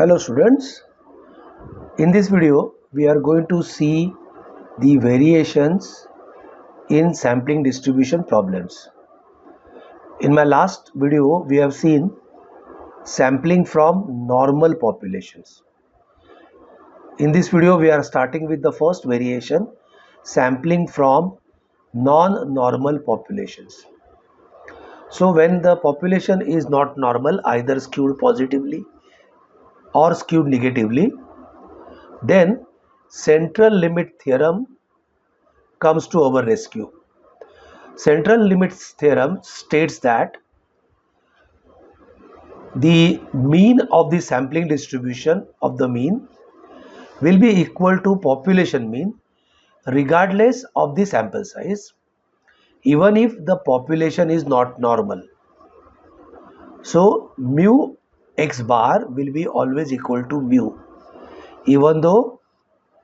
Hello students, in this video we are going to see the variations in sampling distribution problems. In my last video we have seen sampling from normal populations. In this video we are starting with the first variation, sampling from non-normal populations. So when the population is not normal, either skewed positively or skewed negatively, then central limit theorem comes to our rescue. Central limits theorem states that the mean of the sampling distribution of the mean will be equal to population mean regardless of the sample size, even if the population is not normal. So mu x bar will be always equal to mu even though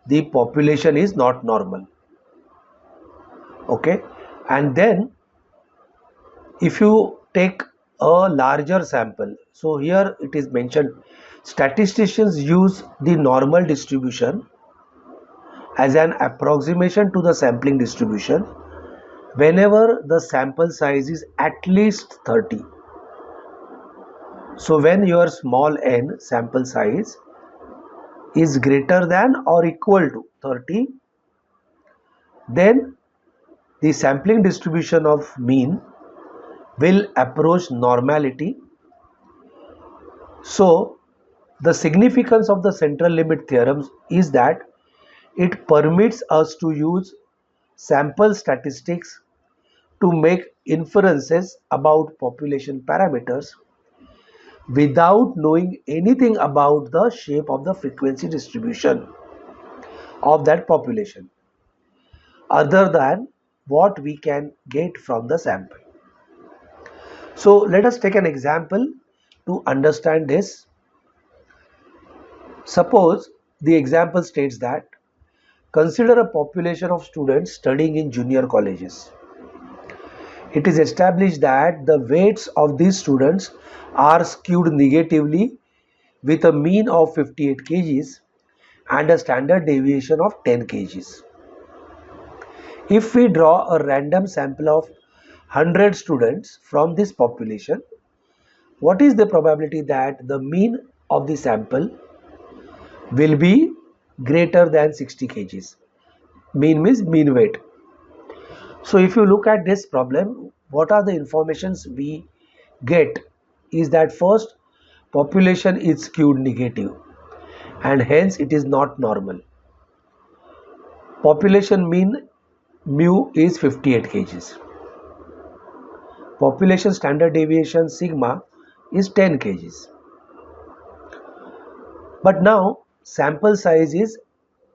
the population is not normal. Okay, and then if you take a larger sample, so here it is mentioned statisticians use the normal distribution as an approximation to the sampling distribution whenever the sample size is at least 30. So when your small n sample size is greater than or equal to 30, then the sampling distribution of mean will approach normality. So the significance of the central limit theorem is that it permits us to use sample statistics to make inferences about population parameters without knowing anything about the shape of the frequency distribution of that population other than what we can get from the sample. So let us take an example to understand this. Suppose the example states that consider a population of students studying in junior colleges. It is established that the weights of these students are skewed negatively with a mean of 58 kgs and a standard deviation of 10 kgs. If we draw a random sample of 100 students from this population, what is the probability that the mean of the sample will be greater than 60 kgs? Mean means mean weight. So if you look at this problem, what are the informations we get is that first, population is skewed negative and hence it is not normal. Population mean mu is 58 kgs. Population standard deviation sigma is 10 kgs. But now sample size is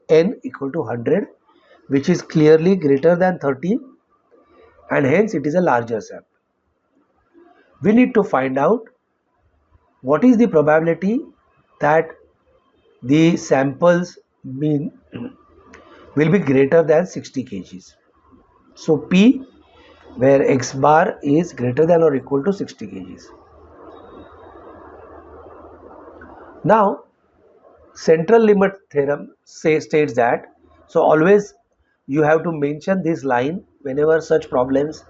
n equal to 100, which is clearly greater than 30 and hence it is a larger sample. We need to find out what is the probability that the samples mean will be greater than 60 kgs. So P, where x bar is greater than or equal to 60 kgs. Now central limit theorem states that, so always you have to mention this line whenever such problems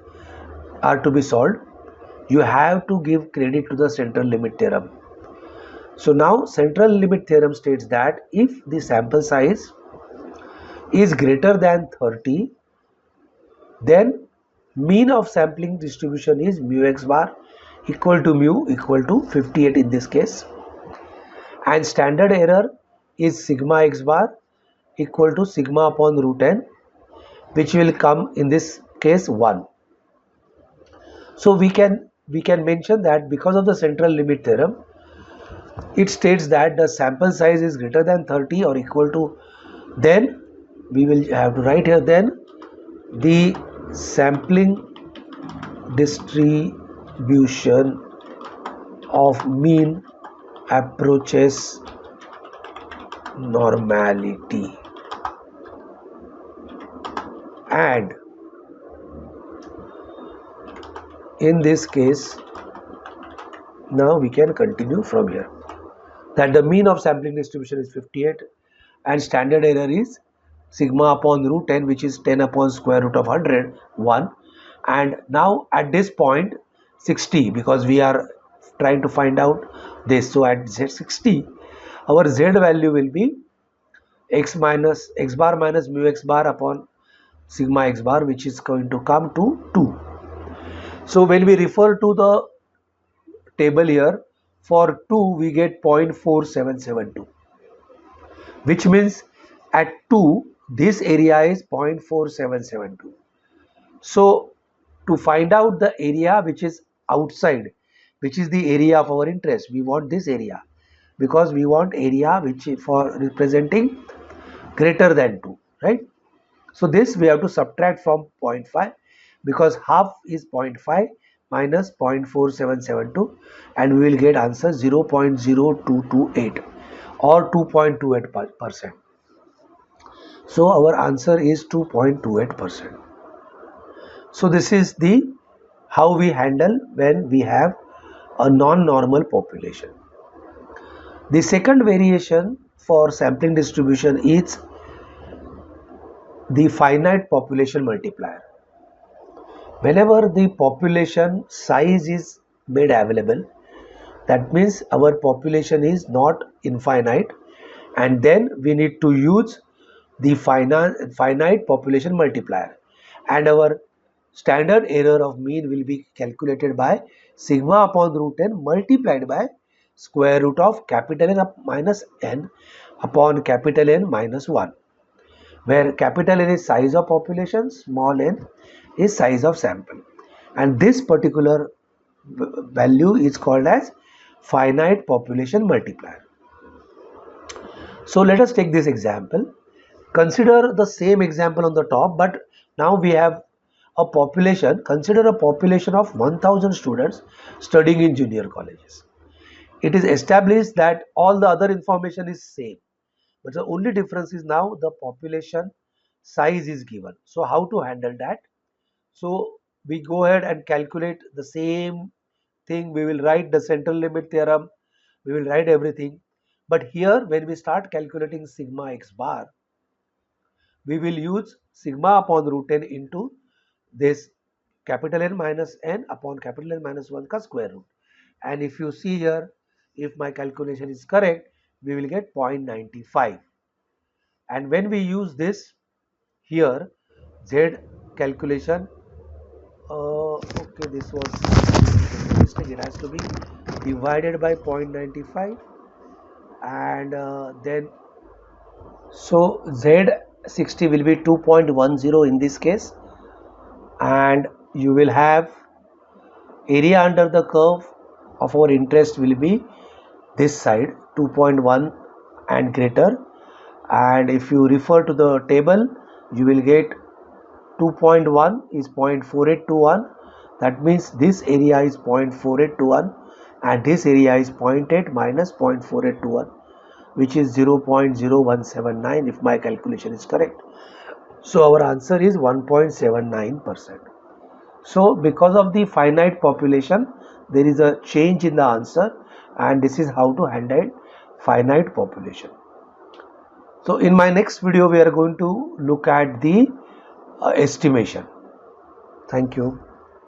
are to be solved. You have to give credit to the central limit theorem. So now central limit theorem states that if the sample size is greater than 30, then mean of sampling distribution is mu x bar equal to mu equal to 58 in this case, and standard error is sigma x bar equal to sigma upon root n, which will come in this case 1. So we can mention that because of the central limit theorem, it states that the sample size is greater than 30 or equal to, then we will have to write here, then the sampling distribution of mean approaches normality, and in this case now we can continue from here. that the mean of sampling distribution is 58 and standard error is sigma upon root 10, which is 10 upon square root of 100, 1. And now at this point 60, because we are trying to find out this, so at z60 our z value will be x bar minus mu x bar upon sigma x bar, which is going to come to 2. So when we refer to the table here, for 2 we get 0.4772, which means at 2 this area is 0.4772. So to find out the area which is outside, which is the area of our interest, we want this area, because we want area which is for representing greater than 2, right? So this we have to subtract from 0.5, because half is 0.5 minus 0.4772, and we will get answer 0.0228 or 2.28%. So our answer is 2.28%. So this is the how we handle when we have a non-normal population. The second variation for sampling distribution is the finite population multiplier. Whenever the population size is made available, that means our population is not infinite, and then we need to use the finite population multiplier, and our standard error of mean will be calculated by sigma upon root n multiplied by square root of capital N minus n upon capital N minus 1, where capital N is size of population, small n is size of sample, and this particular value is called as finite population multiplier. So let us take this example. Consider the same example on the top, but now we have a population. Consider a population of 1000 students studying in junior colleges. It is established that all the other information is same, but the only difference is now the population size is given. So how to handle that? So we go ahead and calculate the same thing. We will write the central limit theorem, we will write everything, but here when we start calculating sigma x bar, we will use sigma upon root n into this capital N minus n upon capital N minus 1 ka square root. And if you see here, if my calculation is correct, we will get 0.95. And when we use this here, z calculation, okay, this was mistake. It has to be divided by 0.95, and then so z60 will be 2.10 in this case, and you will have area under the curve of our interest will be this side 2.1 and greater, and if you refer to the table you will get 2.1 is 0.4821, that means this area is 0.4821 and this area is 0.8 minus 0.4821, which is 0.0179 if my calculation is correct. So our answer is 1.79%. So because of the finite population, there is a change in the answer, and this is how to handle finite population. So in my next video we are going to look at the estimation. Thank you.